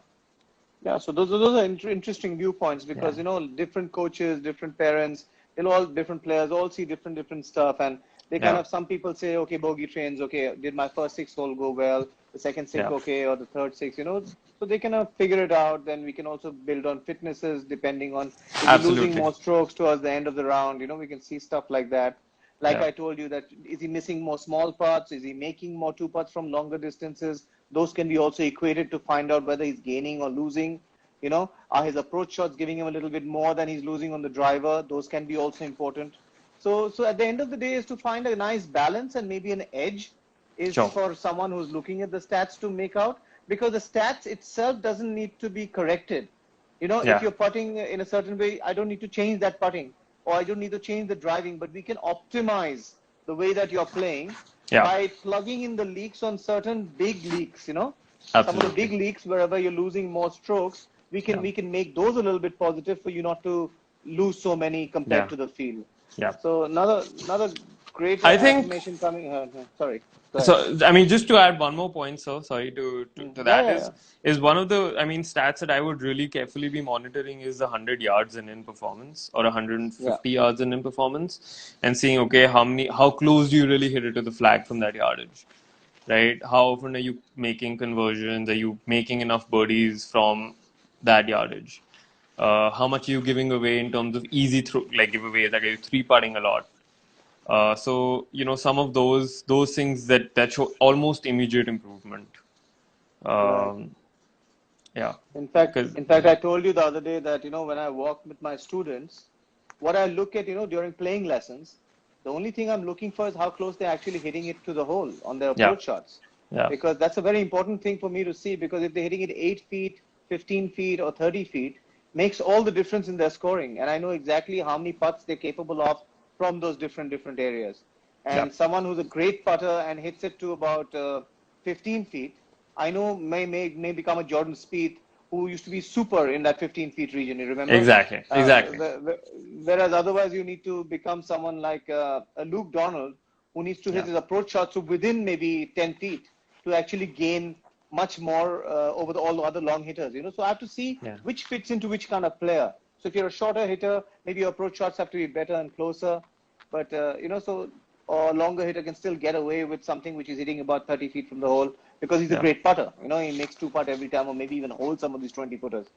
Yeah, so those are interesting viewpoints yeah, because different coaches, different parents, all different players, all see different stuff, and they kind yeah, of some people say, okay, bogey trains, okay, did my first six hole go well, the second six, yeah, okay, or the third six, so they kind of figure it out. Then we can also build on fitnesses depending on is he losing absolutely, more strokes towards the end of the round. We can see stuff like that. Like yeah, I told you, that is he missing more small putts? Is he making more two putts from longer distances? Those can be also equated to find out whether he's gaining or losing. Are his approach shots giving him a little bit more than he's losing on the driver? Those can be also important. So at the end of the day is to find a nice balance and maybe an edge is Sure. for someone who's looking at the stats to make out, because the stats itself doesn't need to be corrected. You know, if Yeah. you're putting in a certain way, I don't need to change that putting, or I don't need to change the driving, but we can optimize the way that you're playing Yeah. by plugging in the leaks on certain big leaks, you know, some of the Absolutely. big leaks wherever you're losing more strokes, Yeah. we can make those a little bit positive for you not to lose so many compared Yeah. to the field. Yeah. So another great I think affirmation coming. Sorry, go ahead. so. I mean, just to add one more point, so sorry to Yeah, that yeah, yeah. is one of the, I mean, stats that I would really carefully be monitoring is the 100 yards in performance or Yeah, 150 yards in performance, and seeing, okay, how close do you really hit it to the flag from that yardage, right? How often are you making conversions? Are you making enough birdies from that yardage? How much are you giving away in terms of easy throw, like giveaways? Like, are you three putting a lot? So some of those things that show almost immediate improvement. right. Um, yeah, because In fact, I told you the other day that, when I walk with my students, what I look at, during playing lessons, the only thing I'm looking for is how close they're actually hitting it to the hole on their yeah, approach shots. yeah, Because that's a very important thing for me to see, because if they're hitting it 8 feet, 15 feet, or 30 feet, makes all the difference in their scoring. And I know exactly how many putts they're capable of from those different areas. yeah, And someone who's a great putter and hits it to about 15 feet, I know may become a Jordan Spieth who used to be super in that 15 feet region. You remember? exactly, exactly. Whereas otherwise you need to become someone like a Luke Donald who needs to hit Yeah, his approach shots within maybe 10 feet to actually gain much more over all the other long hitters. So I have to see yeah, which fits into which kind of player. So if you're a shorter hitter, maybe your approach shots have to be better and closer. But so or a longer hitter can still get away with something which is hitting about 30 feet from the hole because he's a yeah. great putter. He makes two putt every time, or maybe even holds some of these 20 footers.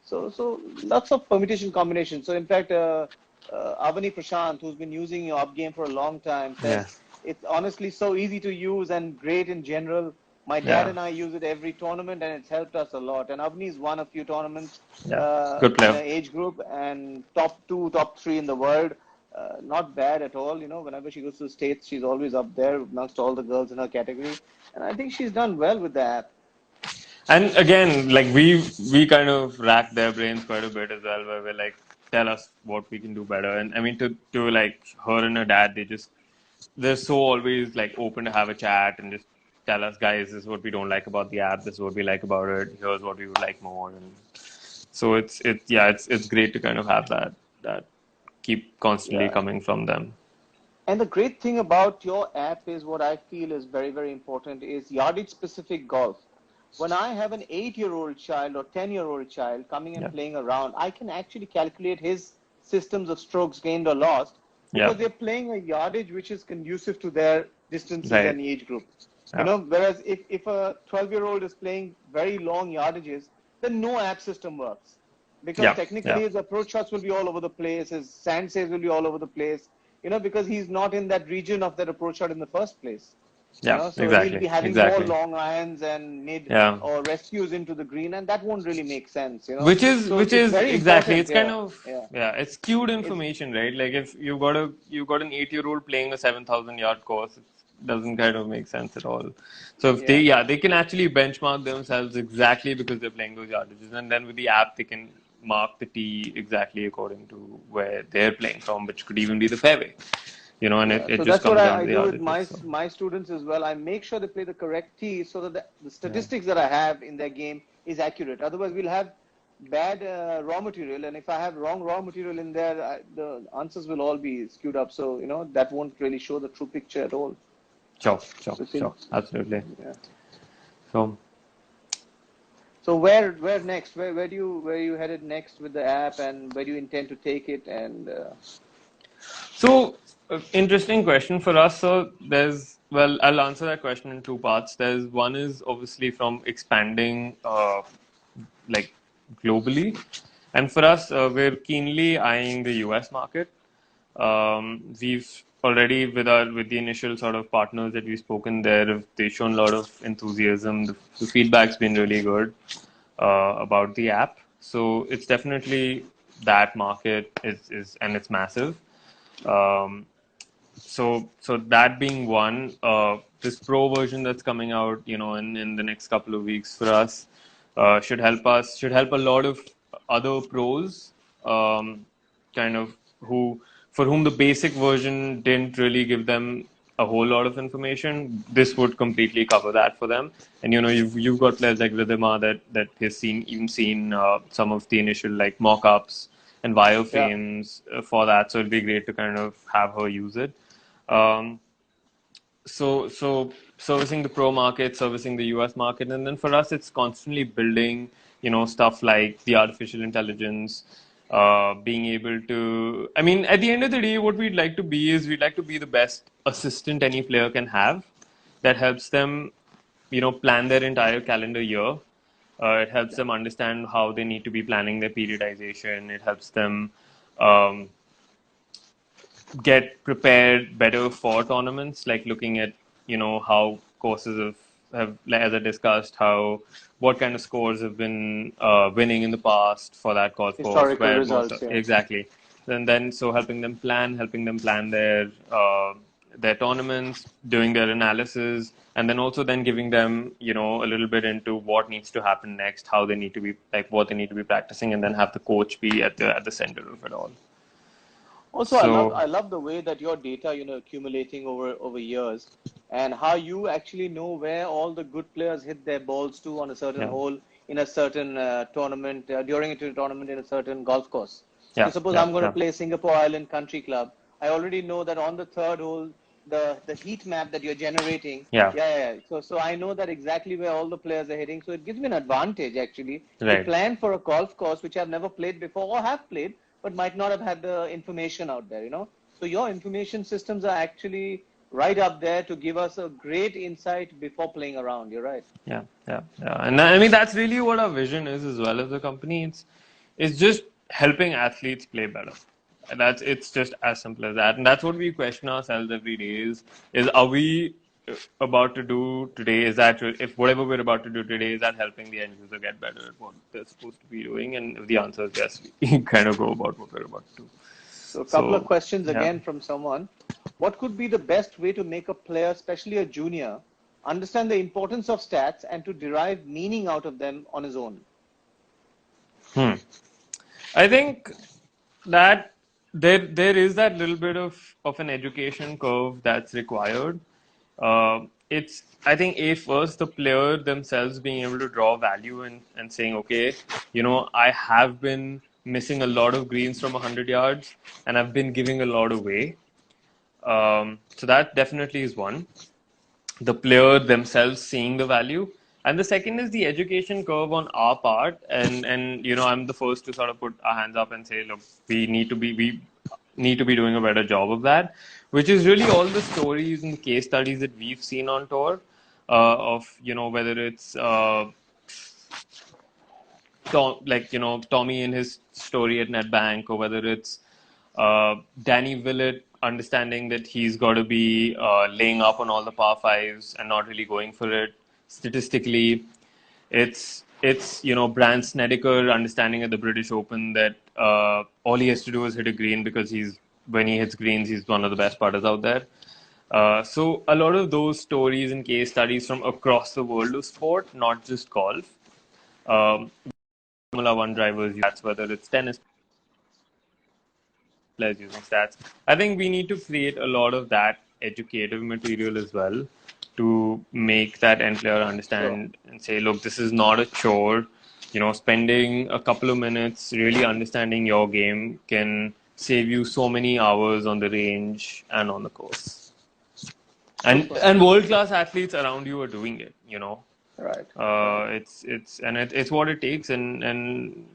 So lots of permutation combinations. So in fact, Avani Prashant, who's been using your up game for a long time, said Yes, it's honestly so easy to use and great in general. My dad yeah, and I use it every tournament, and it's helped us a lot. And Avani's won a few tournaments yeah. Good in player. her age group, and top two, top three in the world. Not bad at all. Whenever she goes to the States, she's always up there amongst all the girls in her category. And I think she's done well with the app. And again, like we kind of rack their brains quite a bit as well, where we're like, tell us what we can do better. And I mean, to like her and her dad, they're so always like open to have a chat and just tell us, guys, this is what we don't like about the app, this is what we like about it, here's what we would like more. And so it's great to kind of have that keep constantly Yeah. coming from them. And the great thing about your app is what I feel is very, very important is yardage specific golf. When I have an 8-year-old child or 10-year-old child coming and Yeah, playing around, I can actually calculate his systems of strokes gained or lost yeah, because they're playing a yardage which is conducive to their distances right, and age group. yeah, Whereas if a 12-year-old is playing very long yardages, then no app system works because yeah, yeah, technically his approach shots will be all over the place, his sand saves will be all over the place, because he's not in that region of that approach shot in the first place. yeah, So he'll exactly, be having more exactly. long irons and mid Yeah. or rescues into the green, and that won't really make sense. Which is So which it's is very exactly, important. it's kind Yeah, of, yeah. yeah, it's skewed It's information, right? Like if you got an 8-year-old playing a 7,000 yard course, it doesn't kind of make sense at all. So if yeah. they can actually benchmark themselves exactly because they're playing those yardages, and then with the app they can mark the tee exactly according to where they're playing from, which could even be the fairway, and Yeah, it so just that's what comes down to I the do with yardages. my So my students as well. I make sure they play the correct tee so that the yeah, statistics that I have in their game is accurate. Otherwise, we'll have bad raw material, and if I have wrong raw material in there, the answers will all be skewed up. So that won't really show the true picture at all. sure, sure, So sure, absolutely. yeah. So. So where next? Where you headed next with the app, and where do you intend to take it? And So, interesting question for us. So, well, I'll answer that question in two parts. There's one is obviously from expanding, like globally, and for us, we're keenly eyeing the US market. We've already with the initial sort of partners that we've spoken there, they've shown a lot of enthusiasm. The feedback's been really good about the app. So it's definitely that market is and it's massive. Um, So that being one, this pro version that's coming out, in the next couple of weeks for us, should help a lot of other pros, kind of who for whom the basic version didn't really give them a whole lot of information. This would completely cover that for them. And you've got players like Ridhima that has seen some of the initial like mock-ups and Yeah. wireframes for that. So it'd be great to kind of have her use it. Um, so servicing the pro market, servicing the US market, and then for us, it's constantly building, stuff like the artificial intelligence, being able to. I mean, at the end of the day, what we'd like to be the best assistant any player can have, that helps them, plan their entire calendar year. It helps them understand how they need to be planning their periodization. It helps them. Um, get prepared better for tournaments, like looking at how courses have like, as I discussed, how what kind of scores have been winning in the past for that golf course, Historical where most results. Yeah. exactly. Then so helping them plan their tournaments, doing their analysis, and then also then giving them a little bit into what needs to happen next, how they need to be like what they need to be practicing, and then have the coach be at the center of it all. Also, So I love the way that your data, accumulating over years, and how you actually know where all the good players hit their balls to on a certain yeah. hole in a certain tournament, during a tournament in a certain golf course. So Yeah, suppose yeah, I'm going to yeah, play Singapore Island Country Club. I already know that on the third hole, the heat map that you're generating, yeah. yeah. So I know that exactly where all the players are hitting. So it gives me an advantage actually to Right. plan for a golf course which I've never played before or have played, but might not have had the information out there. So your information systems are actually right up there to give us a great insight before playing around. You're right. Yeah, yeah, yeah. And I mean that's really what our vision is as well as a company. It's just helping athletes play better. And it's just as simple as that. And that's what we question ourselves every day is are we about to do today, is that if whatever we're about to do today, is that helping the end user get better at what they're supposed to be doing? And if the answer is yes, we kind of go about what we're about to do. So a couple of So questions yeah. again from someone. What could be the best way to make a player, especially a junior, understand the importance of stats and to derive meaning out of them on his own? I think that there is that little bit of an education curve that's required. It's I think first the player themselves being able to draw value and saying, okay, I have been missing a lot of greens from 100 yards and I've been giving a lot away. So that definitely is one, the player themselves seeing the value, and the second is the education curve on our part. And I'm the first to sort of put our hands up and say, look, we need to be doing a better job of that, which is really all the stories and the case studies that we've seen on tour, of whether it's Tommy and his story at NetBank, or whether it's Danny Willett understanding that he's got to be laying up on all the par fives and not really going for it statistically. It's Brandt Snedeker understanding at the British Open that all he has to do is hit a green, because when he hits greens, he's one of the best putters out there. So a lot of those stories and case studies from across the world of sport, not just golf. Formula One drivers, that's whether it's tennis players using stats. I think we need to create a lot of that educative material as well to make that end player Sure. understand and say, look, this is not a chore. Spending a couple of minutes really understanding your game can save you so many hours on the range and on the course. Super. And world class athletes around you are doing it. Right. Right. It's what it takes, and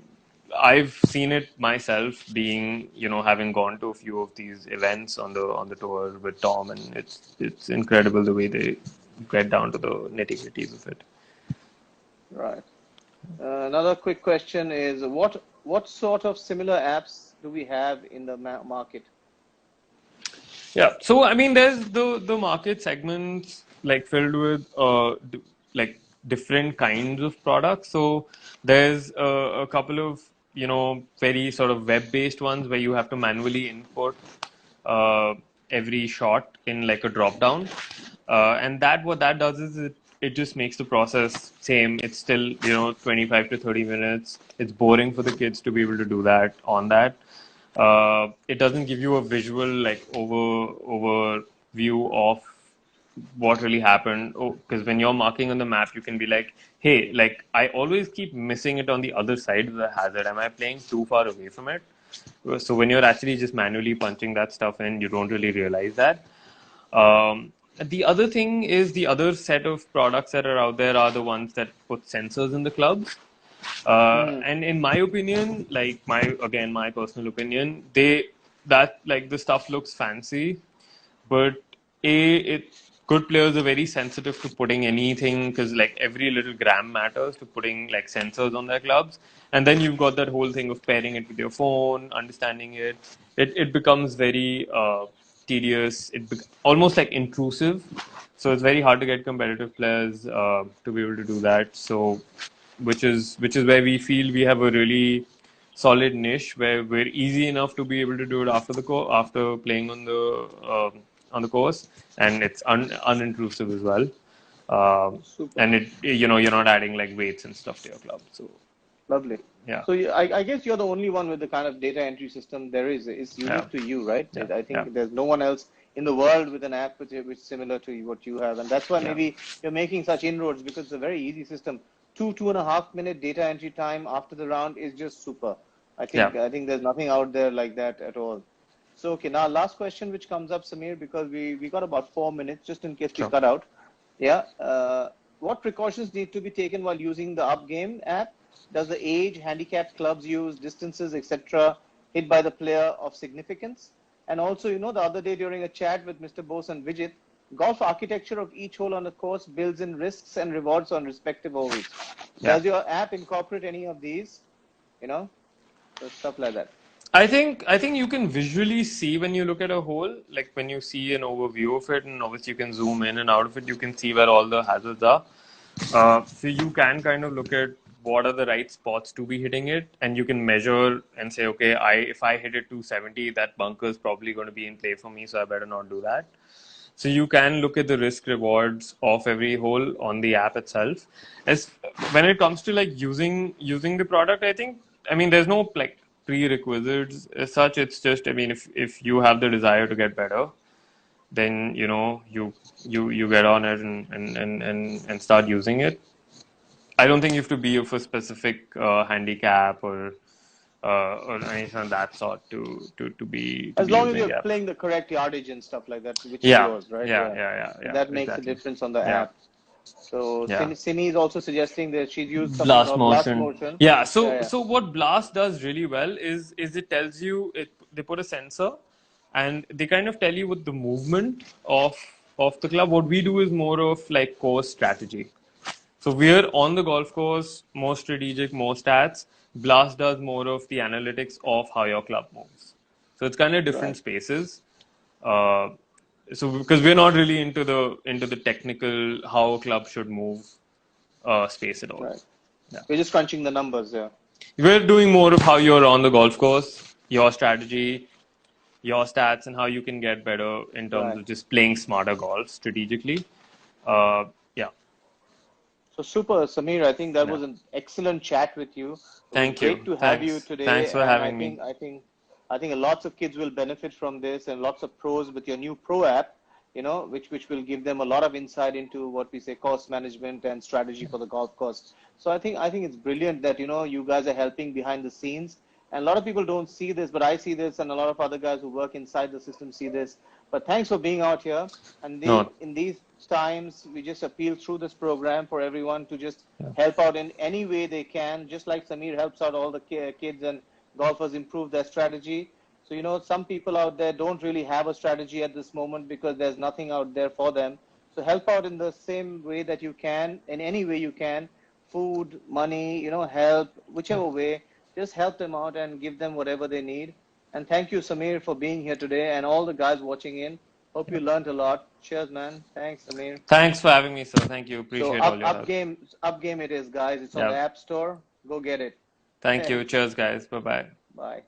I've seen it myself, being having gone to a few of these events on the tour with Tom, and it's incredible the way they get down to the nitty-gritties of it. Right. Another quick question is what sort of similar apps do we have in the market? Yeah, so I mean, there's the market segments like filled with like different kinds of products. So there's a couple of very sort of web-based ones where you have to manually input uh, every shot in like a drop down. And that what that does is it just makes the process same. It's still 25 to 30 minutes. It's boring for the kids to be able to do that on that. It doesn't give you a visual like overview of what really happened. Oh, because when you're marking on the map, you can be like, hey, like I always keep missing it on the other side of the hazard. Am I playing too far away from it? So when you're actually just manually punching that stuff in, you don't really realize that. The other thing is the other set of products that are out there are the ones that put sensors in the clubs. And in my opinion, like my personal opinion, that like the stuff looks fancy, but good players are very sensitive to putting anything because like every little gram matters to putting like sensors on their clubs, and then you've got that whole thing of pairing it with your phone, understanding it. It becomes very tedious. Almost like intrusive. So it's very hard to get competitive players to be able to do that. So which is where we feel we have a really solid niche where we're easy enough to be able to do it after playing on the course, and it's unintrusive as well. Super. And you're not adding like weights and stuff to your club. So Lovely. yeah, So I guess you're the only one with the kind of data entry system there is. It's yeah, unique to you, right? yeah, I yeah, think there's no one else in the world with an app which is similar to what you have, and that's why yeah, maybe you're making such inroads because it's a very easy system. 2.5 minute data entry time after the round is just super. yeah. I think there's nothing out there like that at all. So okay, now last question which comes up, Sameer, because we got about 4 minutes just in case we Sure. cut out. Yeah. What precautions need to be taken while using the UpGame app? Does the age, handicap clubs use, distances, etc., hit by the player of significance? And also, the other day during a chat with Mr. Bose and Vijit, golf architecture of each hole on the course builds in risks and rewards on respective holes. Yeah. Does your app incorporate any of these? So stuff like that. I think you can visually see when you look at a hole, like when you see an overview of it, and obviously you can zoom in and out of it, you can see where all the hazards are. So you can kind of look at what are the right spots to be hitting it, and you can measure and say, okay, if I hit it 270, that bunker is probably going to be in play for me, so I better not do that. So you can look at the risk rewards of every hole on the app itself. As when it comes to like using the product, I mean there's no like prerequisites as such. It's just I mean if you have the desire to get better, then you get on it and start using it. I don't think you have to be of a specific handicap or anything of that sort to be As long as using you're the app. playing the correct yardage and stuff like that, which is Yeah, yours, right? yeah, Yeah. yeah, yeah, yeah. That makes a Exactly. difference on the Yeah. app. So Yeah. Simi is also suggesting that she's used something Blast called Blast motion. Motion. Yeah. Yeah, So yeah. so what Blast does really well is it tells you they put a sensor and they kind of tell you what the movement of the club. What we do is more of like course strategy. So we're on the golf course, more strategic, more stats. Blast does more of the analytics of how your club moves. So it's kind of different Right, spaces. Uh, so because we're not really into the technical how a club should move space at all. right. Yeah. We're just crunching the numbers, yeah. We're doing more of how you're on the golf course, your strategy, your stats, and how you can get better in terms Right. of just playing smarter golf strategically. Yeah. So super, Samir. I think that Yeah. was an excellent chat with you. It was Thank great you. to have you Thanks. today, Thanks for and having me. I think lots of kids will benefit from this, and lots of pros with your new Pro app. Which will give them a lot of insight into what we say cost management and strategy for the golf course. So I think it's brilliant that you guys are helping behind the scenes. And a lot of people don't see this, but I see this, and a lot of other guys who work inside the system see this. But thanks for being out here. And No. in these times, we just appeal through this program for everyone to just Yeah. help out in any way they can, just like Sameer helps out all the kids and golfers improve their strategy. So, some people out there don't really have a strategy at this moment because there's nothing out there for them. So help out in the same way that you can, in any way you can, food, money, help, whichever way, just help them out and give them whatever they need. And thank you, Sameer, for being here today and all the guys watching in. Hope you learned a lot. Cheers, man. Thanks, Sameer. Thanks for having me, sir. Thank you. So Appreciate all your help. up game it is, guys. It's on the Yeah. App Store. Go get it. Thank you. Cheers, guys. Bye bye. Bye.